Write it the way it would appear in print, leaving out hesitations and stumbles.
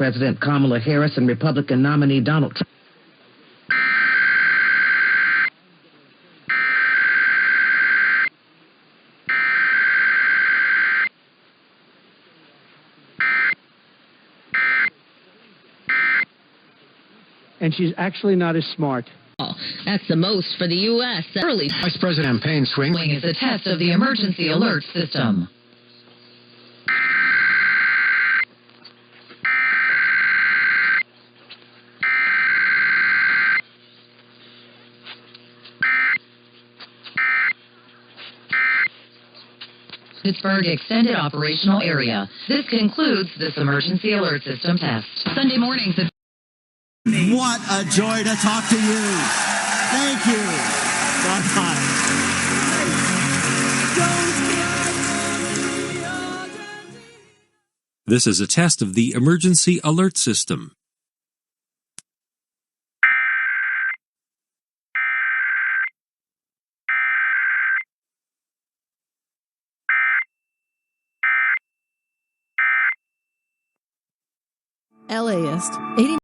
President Kamala Harris and Republican nominee Donald Trump. And she's actually not as smart. That's the most for the U.S. Early Vice President Payne swing is a test of the emergency alert system. Pittsburgh Extended Operational Area. This concludes this emergency alert system test. Sunday mornings at What a joy to talk to you. Thank you. Bye-bye. This is a test of the emergency alert system. LAist 80